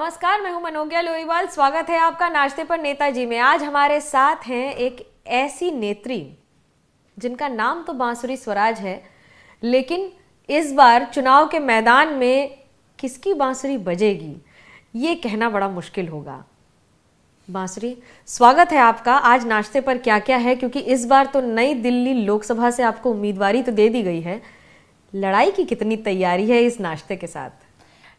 नमस्कार, मैं हूं मनोज्ञा लोईवाल। स्वागत है आपका नाश्ते पर नेताजी में। आज हमारे साथ हैं एक ऐसी नेत्री जिनका नाम तो बांसुरी स्वराज है, लेकिन इस बार चुनाव के मैदान में किसकी बांसुरी बजेगी ये कहना बड़ा मुश्किल होगा। बांसुरी, स्वागत है आपका। आज नाश्ते पर क्या क्या है, क्योंकि इस बार तो नई दिल्ली लोकसभा से आपको उम्मीदवारी तो दे दी गई है। लड़ाई की कितनी तैयारी है इस नाश्ते के साथ?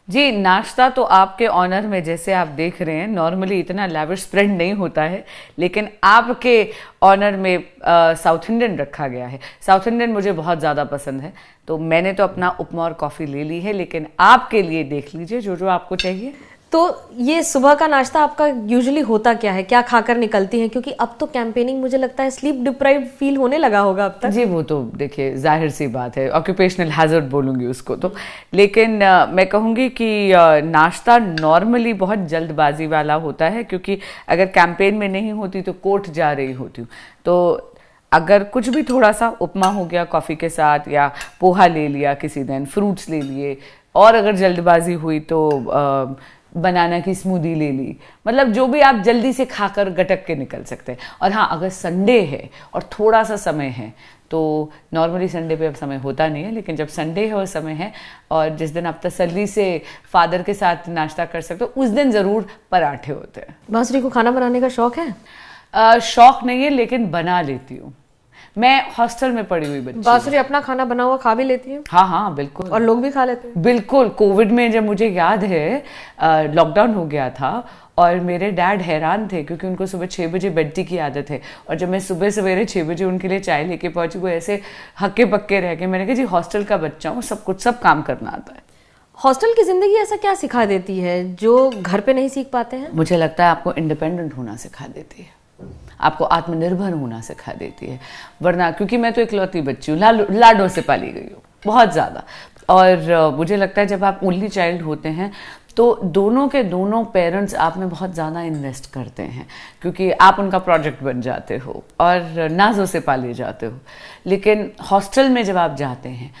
जी, नाश्ता तो आपके ऑनर में, जैसे आप देख रहे हैं, नॉर्मली इतना लैविश स्प्रेड नहीं होता है, लेकिन आपके ऑनर में साउथ इंडियन रखा गया है। साउथ इंडियन मुझे बहुत ज़्यादा पसंद है, तो मैंने तो अपना उपमा और कॉफ़ी ले ली है, लेकिन आपके लिए देख लीजिए जो जो आपको चाहिए। तो ये सुबह का नाश्ता आपका यूजुअली होता क्या है, क्या खाकर निकलती हैं? क्योंकि अब तो कैंपेनिंग मुझे लगता है स्लीप डिप्राइव्ड फील होने लगा होगा अब तक। जी, वो तो देखिए जाहिर सी बात है, ऑक्यूपेशनल हैजर्ड बोलूँगी उसको तो। लेकिन मैं कहूँगी कि नाश्ता नॉर्मली बहुत जल्दबाजी वाला होता है, क्योंकि अगर कैंपेन में नहीं होती तो कोर्ट जा रही होती हूँ, तो अगर कुछ भी थोड़ा सा उपमा हो गया कॉफ़ी के साथ, या पोहा ले लिया किसी दिन, फ्रूट्स ले लिए, और अगर जल्दबाजी हुई तो बनाना की स्मूदी ले ली। मतलब जो भी आप जल्दी से खाकर गटक के निकल सकते हैं। और हाँ, अगर संडे है और थोड़ा सा समय है तो नॉर्मली संडे पे अब समय होता नहीं है, लेकिन जब संडे है और समय है और जिस दिन आप तसल्ली से फादर के साथ नाश्ता कर सकते हो, उस दिन ज़रूर पराठे होते हैं। बांसुरी को खाना बनाने का शौक है? शौक नहीं है, लेकिन बना लेती हूँ। मैं हॉस्टल में पढ़ी हुई बच्ची। बांसुरी अपना खाना बना हुआ खा भी लेती है? हाँ हाँ, बिल्कुल। और लोग भी खा लेते हैं? बिल्कुल। कोविड में जब मुझे याद है लॉकडाउन हो गया था और मेरे डैड हैरान थे, क्योंकि उनको सुबह 6 बजे बेड टी की आदत है, और जब मैं सुबह सवेरे 6 बजे उनके लिए चाय लेके पहुंची, वो ऐसे हक्के पक्के रह गए। मैंने कहा जी, हॉस्टल का बच्चा हूँ, सब काम करना आता है। हॉस्टल की जिंदगी ऐसा क्या सिखा देती है जो घर पे नहीं सीख पाते हैं? मुझे लगता है आपको इंडिपेंडेंट होना सिखा देती है, आपको आत्मनिर्भर होना सिखा देती है। वरना, क्योंकि मैं तो इकलौती बच्ची हूँ, लाडों से पाली गई हूँ बहुत ज़्यादा। और मुझे लगता है जब आप ओनली चाइल्ड होते हैं तो दोनों के दोनों पेरेंट्स आप में बहुत ज़्यादा इन्वेस्ट करते हैं, क्योंकि आप उनका प्रोजेक्ट बन जाते हो और नाजों से पाले जाते हो। लेकिन हॉस्टल में जब आप जाते हैं,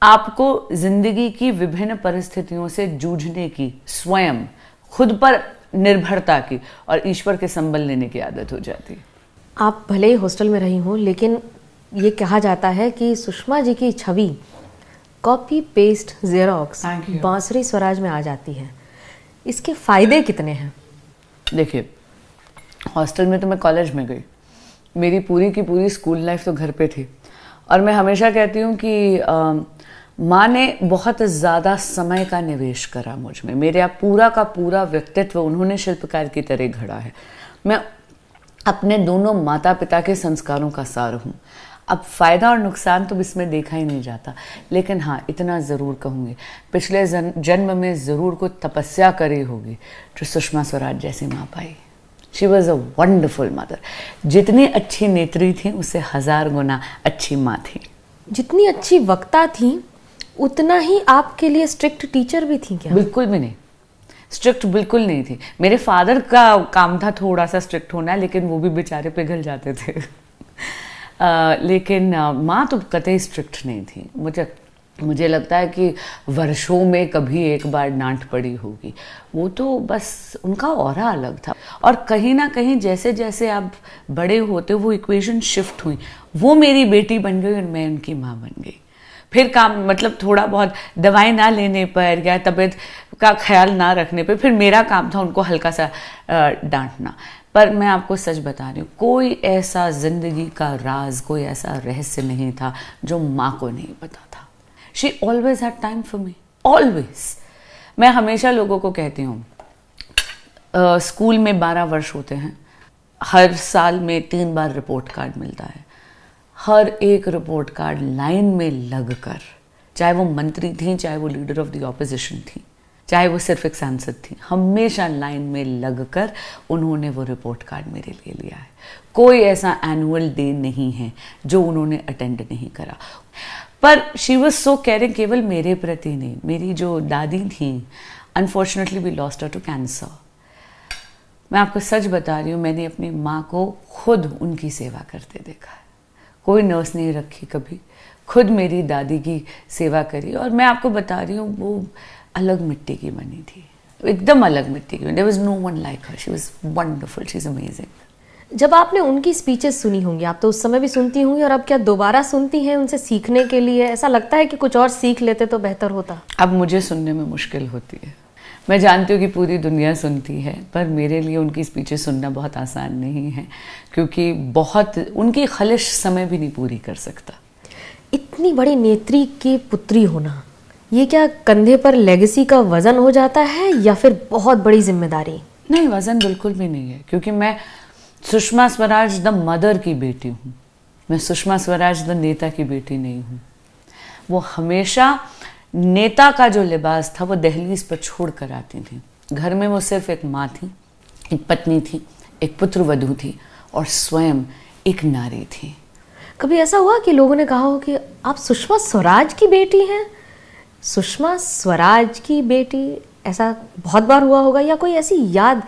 आपको ज़िंदगी की विभिन्न परिस्थितियों से जूझने की, स्वयं खुद पर निर्भरता की और ईश्वर के संबल लेने की आदत हो जाती है। आप भले ही हॉस्टल में रही हो, लेकिन ये कहा जाता है कि सुषमा जी की छवि कॉपी पेस्ट जेरोक्स बांसुरी स्वराज में आ जाती है। इसके फायदे कितने हैं? देखिए, हॉस्टल में तो मैं कॉलेज में गई, मेरी पूरी की पूरी स्कूल लाइफ तो घर पे थी, और मैं हमेशा कहती हूँ कि माँ ने बहुत ज़्यादा समय का निवेश करा मुझ में। मेरा पूरा का पूरा व्यक्तित्व उन्होंने शिल्पकार की तरह गढ़ा है। मैं अपने दोनों माता पिता के संस्कारों का सार हूँ। अब फ़ायदा और नुकसान तो इसमें देखा ही नहीं जाता, लेकिन हाँ, इतना ज़रूर कहूँगी, पिछले जन्म में ज़रूर कोई तपस्या करी होगी जो सुषमा स्वराज जैसी माँ पाई। She was a wonderful mother. जितनी अच्छी नेत्री थी, उससे 1000 गुना अच्छी माँ थी। जितनी अच्छी वक्ता थी, उतना ही आपके लिए स्ट्रिक्ट टीचर भी थी क्या? बिल्कुल भी नहीं, स्ट्रिक्ट बिल्कुल नहीं थी। मेरे फादर का काम था थोड़ा सा स्ट्रिक्ट होना, लेकिन वो भी बेचारे पिघल जाते थे। लेकिन माँ तो कतई स्ट्रिक्ट नहीं थी। मुझे लगता है कि वर्षों में कभी एक बार डांट पड़ी होगी, वो तो बस उनका ऑरा अलग था। और कहीं ना कहीं जैसे जैसे आप बड़े होते, वो इक्वेशन शिफ्ट हुई। वो मेरी बेटी बन गई और मैं उनकी माँ बन गई। फिर काम, मतलब थोड़ा बहुत दवाई ना लेने पर या तबीयत का ख्याल ना रखने पर फिर मेरा काम था उनको हल्का सा डांटना। पर मैं आपको सच बता रही हूँ, कोई ऐसा जिंदगी का राज, कोई ऐसा रहस्य नहीं था जो माँ को नहीं पता था। She always had time for me, always. मैं हमेशा लोगों को कहती हूँ, स्कूल में 12 वर्ष होते हैं, हर साल में 3 बार रिपोर्ट कार्ड मिलता है। हर एक रिपोर्ट कार्ड लाइन में लगकर, चाहे वो मंत्री थी, चाहे वो लीडर ऑफ द ऑपोजिशन थी, चाहे वो सिर्फ एक सांसद थी, हमेशा लाइन में लगकर उन्होंने वो रिपोर्ट कार्ड मेरे लिए लिया है। कोई ऐसा एनुअल डे नहीं है जो उन्होंने अटेंड नहीं करा। पर शी वॉज सो केयरिंग, केवल मेरे प्रति नहीं, मेरी जो दादी थी, unfortunately we lost her to cancer. मैं आपको सच बता रही हूँ, मैंने अपनी माँ को खुद उनकी सेवा करते देखा है। कोई नर्स नहीं रखी कभी, खुद मेरी दादी की सेवा करी। और मैं आपको बता रही हूँ, वो अलग मिट्टी की बनी थी, एकदम अलग मिट्टी की। There was no one like her, she was wonderful, she is amazing. जब आपने उनकी स्पीचेस सुनी होंगी, आप तो उस समय भी सुनती होंगी, और अब क्या दोबारा सुनती हैं उनसे सीखने के लिए? ऐसा लगता है कि कुछ और सीख लेते तो बेहतर होता? अब मुझे सुनने में मुश्किल होती है। मैं जानती हूँ कि पूरी दुनिया सुनती है, पर मेरे लिए उनकी स्पीचेस सुनना बहुत आसान नहीं है, क्योंकि बहुत उनकी खलिश समय भी नहीं पूरी कर सकता। इतनी बड़ी नेत्री की पुत्री होना, ये क्या कंधे पर लेगेसी का वजन हो जाता है या फिर बहुत बड़ी जिम्मेदारी? नहीं, वजन बिल्कुल भी नहीं है, क्योंकि मैं सुषमा स्वराज द मदर की बेटी हूँ। मैं सुषमा स्वराज द नेता की बेटी नहीं हूँ। वो हमेशा नेता का जो लिबास था वो दहलीज पर छोड़ कर आती थी। घर में वो सिर्फ एक माँ थी, एक पत्नी थी, एक पुत्रवधू थी और स्वयं एक नारी थी। कभी ऐसा हुआ कि लोगों ने कहा हो कि आप सुषमा स्वराज की बेटी हैं? सुषमा स्वराज की बेटी, ऐसा बहुत बार हुआ होगा, या कोई ऐसी याद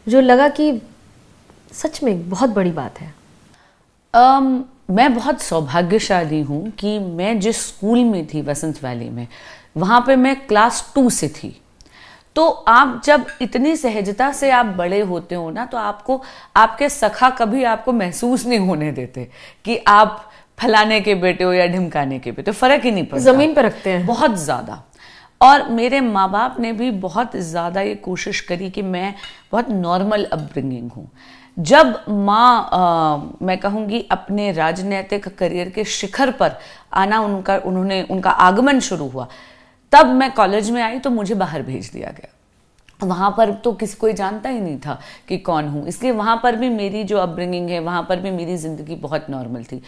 जो लगा कि सच में बहुत बड़ी बात है? मैं बहुत सौभाग्यशाली हूँ कि मैं जिस स्कूल में थी वसंत वैली में, वहाँ पे मैं क्लास 2 से थी। तो आप जब इतनी सहजता से आप बड़े होते हो ना, तो आपको आपके सखा कभी आपको महसूस नहीं होने देते कि आप फलाने के बेटे हो या ढिमकाने के बेटे, फर्क ही नहीं पड़ता, जमीन पे रखते हैं बहुत ज़्यादा। और मेरे माँ बाप ने भी बहुत ज़्यादा ये कोशिश करी कि मैं बहुत नॉर्मल अपब्रिंगिंग हूँ। जब माँ मैं कहूँगी अपने राजनीतिक करियर के शिखर पर आना उनका आगमन शुरू हुआ, तब मैं कॉलेज में आई तो मुझे बाहर भेज दिया गया। वहाँ पर तो किसी कोई जानता ही नहीं था कि कौन हूँ, इसलिए वहाँ पर भी मेरी जो अपब्रिंगिंग है, वहाँ पर भी मेरी ज़िंदगी बहुत नॉर्मल थी।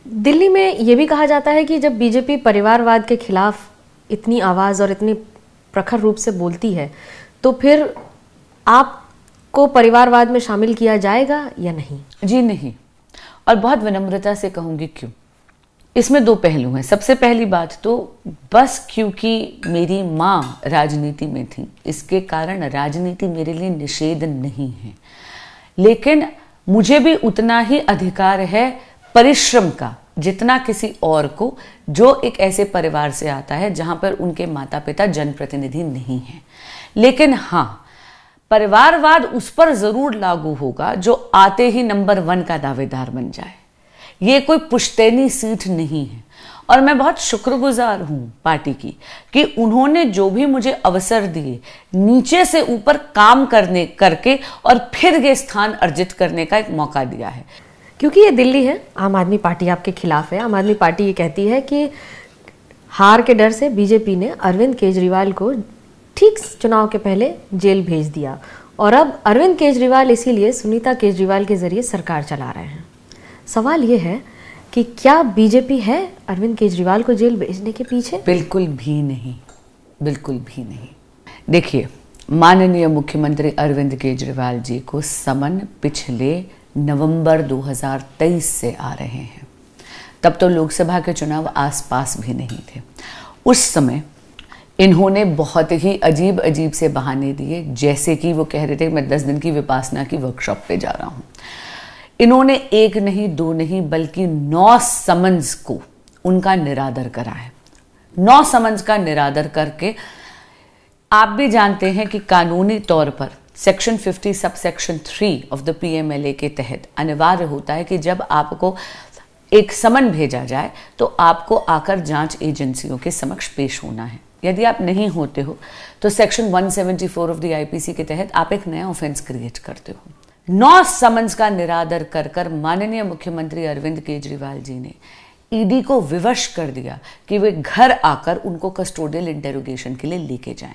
दिल्ली में ये भी कहा जाता है कि जब बीजेपी परिवारवाद के खिलाफ इतनी आवाज़ और इतनी प्रखर रूप से बोलती है, तो फिर आपको परिवारवाद में शामिल किया जाएगा या नहीं? जी नहीं, और बहुत विनम्रता से कहूँगी क्यों। इसमें दो पहलू हैं। सबसे पहली बात तो बस क्योंकि मेरी माँ राजनीति में थी, इसके कारण राजनीति मेरे लिए निषेध नहीं है, लेकिन मुझे भी उतना ही अधिकार है परिश्रम का जितना किसी और को, जो एक ऐसे परिवार से आता है जहाँ पर उनके माता पिता जनप्रतिनिधि नहीं हैं। लेकिन हाँ, परिवारवाद उस पर जरूर लागू होगा जो आते ही नंबर 1 का दावेदार बन जाए। ये कोई पुश्तैनी सीट नहीं है, और मैं बहुत शुक्रगुजार हूँ पार्टी की कि उन्होंने जो भी मुझे अवसर दिए, नीचे से ऊपर काम करके और फिर ये स्थान अर्जित करने का एक मौका दिया है। क्योंकि ये दिल्ली है, आम आदमी पार्टी आपके खिलाफ है। आम आदमी पार्टी ये कहती है कि हार के डर से बीजेपी ने अरविंद केजरीवाल को ठीक चुनाव के पहले जेल भेज दिया, और अब अरविंद केजरीवाल इसीलिए सुनीता केजरीवाल के जरिए सरकार चला रहे हैं। सवाल ये है कि क्या बीजेपी है अरविंद केजरीवाल को जेल भेजने के पीछे? बिल्कुल भी नहीं, बिल्कुल भी नहीं। देखिए, माननीय मुख्यमंत्री अरविंद केजरीवाल जी को समन पिछले नवंबर 2023 से आ रहे हैं। तब तो लोकसभा के चुनाव आसपास भी नहीं थे। उस समय इन्होंने बहुत ही अजीब अजीब से बहाने दिए, जैसे कि वो कह रहे थे मैं 10 दिन की विपासना की वर्कशॉप पे जा रहा हूँ। इन्होंने 1 नहीं 2 नहीं बल्कि 9 समन्स को उनका निरादर करा है। 9 समन्स का निरादर करके, आप भी जानते हैं कि कानूनी तौर पर section 50 subsection 3 of the PMLA के तहत अनिवार्य होता है कि जब आपको एक समन भेजा जाए तो आपको आकर जांच एजेंसियों के समक्ष पेश होना है। यदि आप नहीं होते हो तो सेक्शन 174 ऑफ द IPC के तहत आप एक नया ऑफेंस क्रिएट करते हो। 9 समन्स का निरादर कर माननीय मुख्यमंत्री अरविंद केजरीवाल जी ने ईडी को विवश कर दिया कि वे घर आकर उनको कस्टोडियल इंटेरोगेशन के लिए लेके जाएं।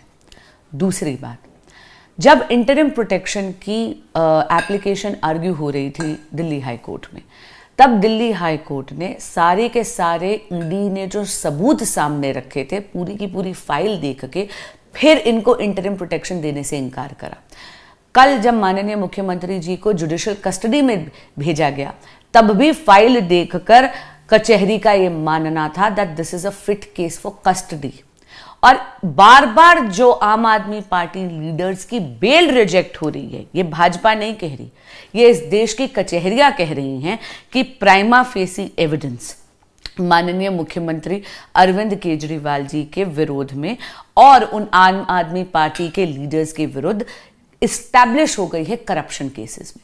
दूसरी बात, जब इंटरिम प्रोटेक्शन की एप्लीकेशन आर्ग्यू हो रही थी दिल्ली हाई कोर्ट में, तब दिल्ली हाई कोर्ट ने सारे के सारे ईडी ने जो सबूत सामने रखे थे, पूरी की पूरी फाइल देख के फिर इनको इंटरिम प्रोटेक्शन देने से इनकार करा। कल जब माननीय मुख्यमंत्री जी को जुडिशियल कस्टडी में भेजा गया, तब भी फाइल देखकर कचहरी का ये मानना था that this is a fit case for custody. और बार बार जो आम आदमी पार्टी लीडर्स की बेल रिजेक्ट हो रही है, ये भाजपा नहीं कह रही, ये इस देश की कचहरियां कह रही हैं कि प्राइमा फेसी एविडेंस माननीय मुख्यमंत्री अरविंद केजरीवाल जी के विरोध में और उन आम आदमी पार्टी के लीडर्स के विरुद्ध इस्टेब्लिश हो गई है करप्शन केसेस में।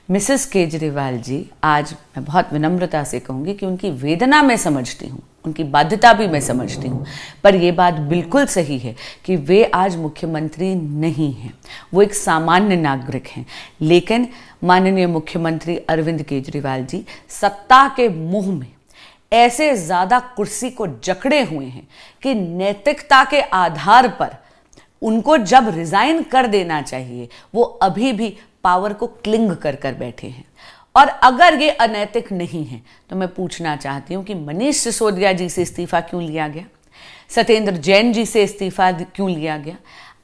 मिसेस केजरीवाल जी, आज मैं बहुत विनम्रता से कहूंगी कि उनकी वेदना मैं समझती हूँ, उनकी बाध्यता भी मैं समझती हूँ, पर यह बात बिल्कुल सही है कि वे आज मुख्यमंत्री नहीं हैं, वो एक सामान्य नागरिक हैं। लेकिन माननीय मुख्यमंत्री अरविंद केजरीवाल जी सत्ता के मुंह में ऐसे ज्यादा कुर्सी को जकड़े हुए हैं कि नैतिकता के आधार पर उनको जब रिजाइन कर देना चाहिए वो अभी भी पावर को क्लिंग कर कर बैठे हैं। और अगर ये अनैतिक नहीं है तो मैं पूछना चाहती हूं कि मनीष सिसोदिया जी से इस्तीफा क्यों लिया गया, सत्येंद्र जैन जी से इस्तीफा क्यों लिया गया।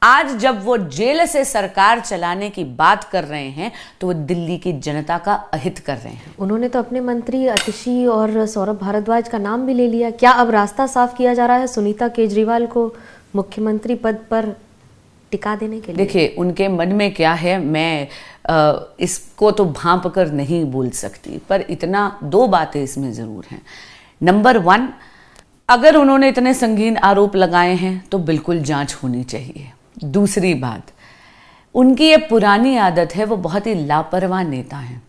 आज जब वो जेल से सरकार चलाने की बात कर रहे हैं तो वो दिल्ली की जनता का अहित कर रहे हैं। उन्होंने तो अपने मंत्री अतिशी और सौरभ भारद्वाज का नाम भी ले लिया। क्या अब रास्ता साफ किया जा रहा है सुनीता केजरीवाल को मुख्यमंत्री पद पर टिका देने के लिए? देखिए, उनके मन में क्या है मैं इसको तो भांप कर नहीं बोल सकती, पर इतना 2 बातें इसमें जरूर हैं। नंबर 1, अगर उन्होंने इतने संगीन आरोप लगाए हैं तो बिल्कुल जांच होनी चाहिए। दूसरी बात, उनकी ये पुरानी आदत है, वो बहुत ही लापरवाह नेता हैं।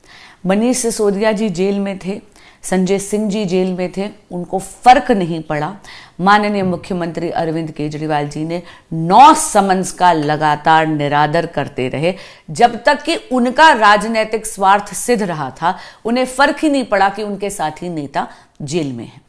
मनीष सिसोदिया जी जेल में थे, संजय सिंह जी जेल में थे, उनको फर्क नहीं पड़ा। माननीय मुख्यमंत्री अरविंद केजरीवाल जी ने 9 समन्स का लगातार निरादर करते रहे जब तक कि उनका राजनीतिक स्वार्थ सिद्ध रहा था। उन्हें फर्क ही नहीं पड़ा कि उनके साथी नेता जेल में हैं।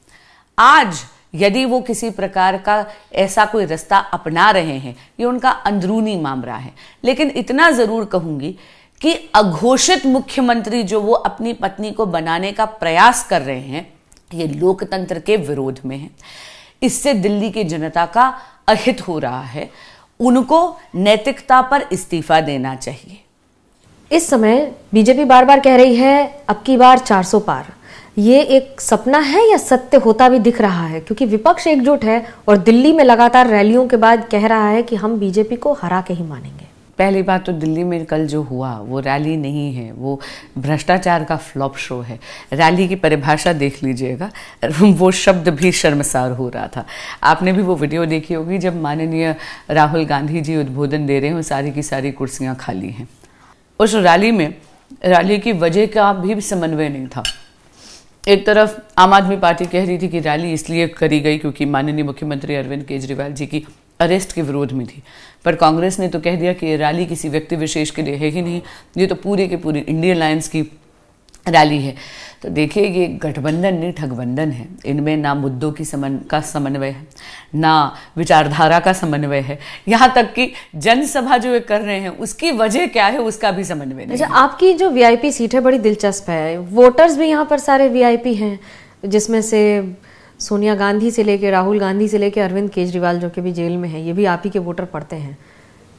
आज यदि वो किसी प्रकार का ऐसा कोई रास्ता अपना रहे हैं, ये उनका अंदरूनी मामला है। लेकिन इतना जरूर कहूंगी कि अघोषित मुख्यमंत्री जो वो अपनी पत्नी को बनाने का प्रयास कर रहे हैं, ये लोकतंत्र के विरोध में है। इससे दिल्ली की जनता का अहित हो रहा है। उनको नैतिकता पर इस्तीफा देना चाहिए। इस समय बीजेपी बार बार कह रही है अब की बार 400 पार। ये एक सपना है या सत्य होता भी दिख रहा है? क्योंकि विपक्ष एकजुट है और दिल्ली में लगातार रैलियों के बाद कह रहा है कि हम बीजेपी को हरा के ही मानेंगे। पहली बात तो दिल्ली में कल जो हुआ वो रैली नहीं है, वो भ्रष्टाचार का फ्लॉप शो है। रैली की परिभाषा देख लीजिएगा, वो शब्द भी शर्मसार हो रहा था। आपने भी वो वीडियो देखी होगी जब माननीय राहुल गांधी जी उद्बोधन दे रहे हैं, सारी की सारी कुर्सियां खाली हैं। उस रैली में रैली की वजह का भी समन्वय नहीं था। एक तरफ आम आदमी पार्टी कह रही थी कि रैली इसलिए करी गई क्योंकि माननीय मुख्यमंत्री अरविंद केजरीवाल जी की अरेस्ट के विरोध में थी, पर कांग्रेस ने तो कह दिया कि ये रैली किसी व्यक्ति विशेष के लिए है ही नहीं, ये तो पूरे के पूरी इंडियन अलायंस की रैली है। तो देखिए, ये गठबंधन नहीं ठगबंधन है। इनमें ना मुद्दों की समन्वय है, ना विचारधारा का समन्वय है, यहाँ तक कि जनसभा जो ये कर रहे हैं उसकी वजह क्या है उसका भी समन्वय नहीं। अच्छा, आपकी जो वीआईपी सीट है बड़ी दिलचस्प है। वोटर्स भी यहाँ पर सारे वीआईपी हैं, जिसमें से सोनिया गांधी से लेके राहुल गांधी से लेके अरविंद केजरीवाल जो कि भी जेल में है, ये भी आप ही के वोटर पड़ते हैं।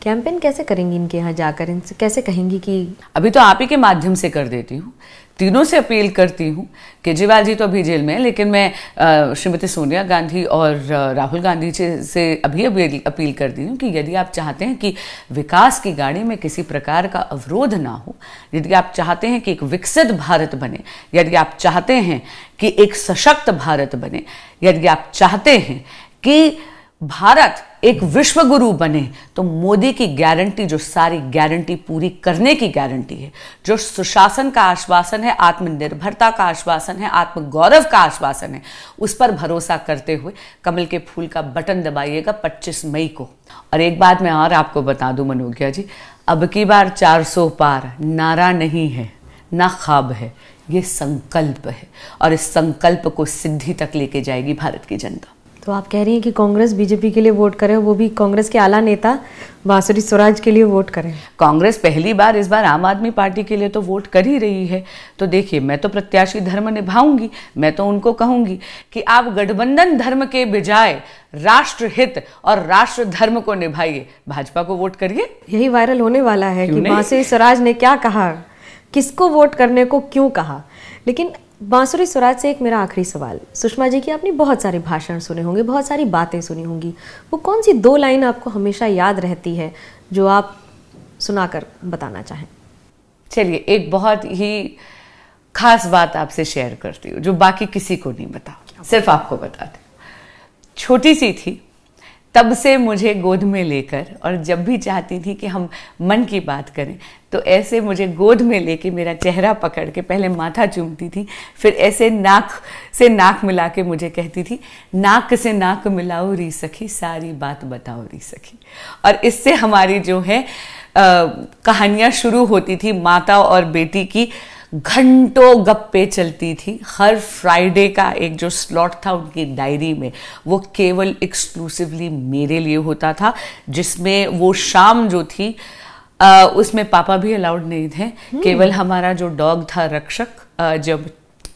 कैंपेन कैसे करेंगी इनके यहाँ जाकर? इनसे कैसे कहेंगी कि अभी तो आप ही के माध्यम से कर देती हूँ, तीनों से अपील करती हूँ। केजरीवाल जी तो अभी जेल में है, लेकिन मैं श्रीमती सोनिया गांधी और राहुल गांधी से अभी अपील करती हूँ कि यदि आप चाहते हैं कि विकास की गाड़ी में किसी प्रकार का अवरोध ना हो, यदि आप चाहते हैं कि एक विकसित भारत बने, यदि आप चाहते हैं कि एक सशक्त भारत बने, यदि आप चाहते हैं कि भारत एक विश्व गुरु बने, तो मोदी की गारंटी, जो सारी गारंटी पूरी करने की गारंटी है, जो सुशासन का आश्वासन है, आत्मनिर्भरता का आश्वासन है, आत्मगौरव का आश्वासन है, उस पर भरोसा करते हुए कमल के फूल का बटन दबाइएगा 25 मई को। और एक बात मैं और आपको बता दूं मनोज्ञा जी, अब की बार 400 पार नारा नहीं है, ना ख्वाब है, ये संकल्प है, और इस संकल्प को सिद्धि तक लेके जाएगी भारत की जनता। तो आप कह रही हैं कि कांग्रेस बीजेपी के लिए वोट करे, वो भी कांग्रेस के आला नेता बांसुरी स्वराज के लिए वोट करें? कांग्रेस पहली बार इस बार आम आदमी पार्टी के लिए तो वोट कर ही रही है। तो देखिए, मैं तो प्रत्याशी धर्म निभाऊंगी। मैं तो उनको कहूंगी कि आप गठबंधन धर्म के बजाय राष्ट्र हित और राष्ट्र धर्म को निभाइए, भाजपा को वोट करिए। यही वायरल होने वाला है कि बांसुरी स्वराज ने क्या कहा, किसको वोट करने को क्यों कहा। लेकिन बांसुरी स्वराज से एक मेरा आखिरी सवाल, सुषमा जी की आपने बहुत सारे भाषण सुने होंगे, बहुत सारी बातें सुनी होंगी, वो कौन सी 2 लाइन आपको हमेशा याद रहती है जो आप सुनाकर बताना चाहें? चलिए, एक बहुत ही खास बात आपसे शेयर करती हूँ जो बाकी किसी को नहीं बता। सिर्फ आपको बताते, छोटी सी थी तब से मुझे गोद में लेकर, और जब भी चाहती थी कि हम मन की बात करें तो ऐसे मुझे गोद में लेके मेरा चेहरा पकड़ के पहले माथा चूमती थी, फिर ऐसे नाक से नाक मिला के मुझे कहती थी, नाक से नाक मिलाओ री सखी, सारी बात बताओ री सखी। और इससे हमारी जो है कहानियाँ शुरू होती थी माता और बेटी की। घंटों गप्पे चलती थी। हर फ्राइडे का एक जो स्लॉट था उनकी डायरी में, वो केवल एक्सक्लूसिवली मेरे लिए होता था, जिसमें वो शाम जो थी उसमें पापा भी अलाउड नहीं थे। केवल हमारा जो डॉग था रक्षक, जब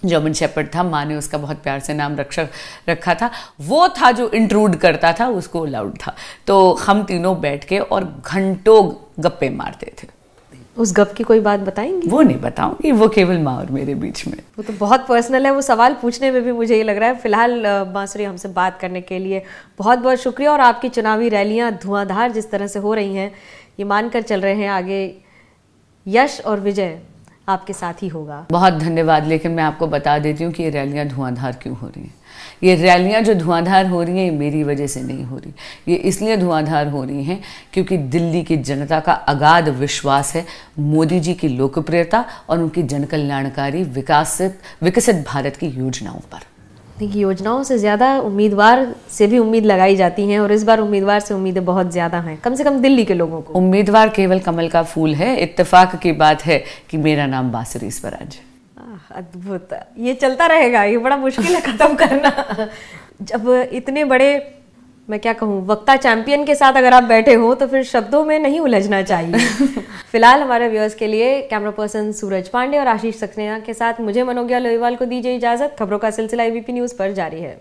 जर्मन शेपर्ड था, माँ ने उसका बहुत प्यार से नाम रक्षक रखा था, वो था जो इंट्रूड करता था, उसको अलाउड था। तो हम तीनों बैठ के और घंटों गप्पे मारते थे। उस गप की कोई बात बताएंगी? वो नहीं बताऊंगी, वो केवल माँ और मेरे बीच में। वो तो बहुत पर्सनल है, वो सवाल पूछने में भी मुझे ये लग रहा है। फिलहाल बांसुरी हमसे बात करने के लिए बहुत बहुत शुक्रिया। और आपकी चुनावी रैलियां धुआंधार जिस तरह से हो रही हैं, ये मानकर चल रहे हैं आगे यश और विजय आपके साथ ही होगा। बहुत धन्यवाद। लेकिन मैं आपको बता देती हूँ कि ये रैलियाँ धुआंधार क्यों हो रही हैं। ये रैलियाँ जो धुआंधार हो रही हैं, ये मेरी वजह से नहीं हो रही। ये इसलिए धुआंधार हो रही हैं क्योंकि दिल्ली की जनता का अगाध विश्वास है मोदी जी की लोकप्रियता और उनकी जनकल्याणकारी विकसित भारत की योजनाओं पर। देखिए, योजनाओं से ज़्यादा उम्मीदवार से भी उम्मीद लगाई जाती हैं, और इस बार उम्मीदवार से उम्मीदें बहुत ज़्यादा हैं, कम से कम दिल्ली के लोगों को। उम्मीदवार केवल कमल का फूल है। इत्तेफाक की बात है कि मेरा नाम बांसुरी स्वराज है। अद्भुत। ये चलता रहेगा, ये बड़ा मुश्किल है खत्म करना। जब इतने बड़े, मैं क्या कहूँ, वक्ता चैंपियन के साथ अगर आप बैठे हो तो फिर शब्दों में नहीं उलझना चाहिए। फिलहाल हमारे व्यूअर्स के लिए कैमरा पर्सन सूरज पांडे और आशीष सक्सेना के साथ मुझे मनोज्ञा लोहीवाल को दीजिए इजाजत। खबरों का सिलसिला एबीपी न्यूज पर जारी है।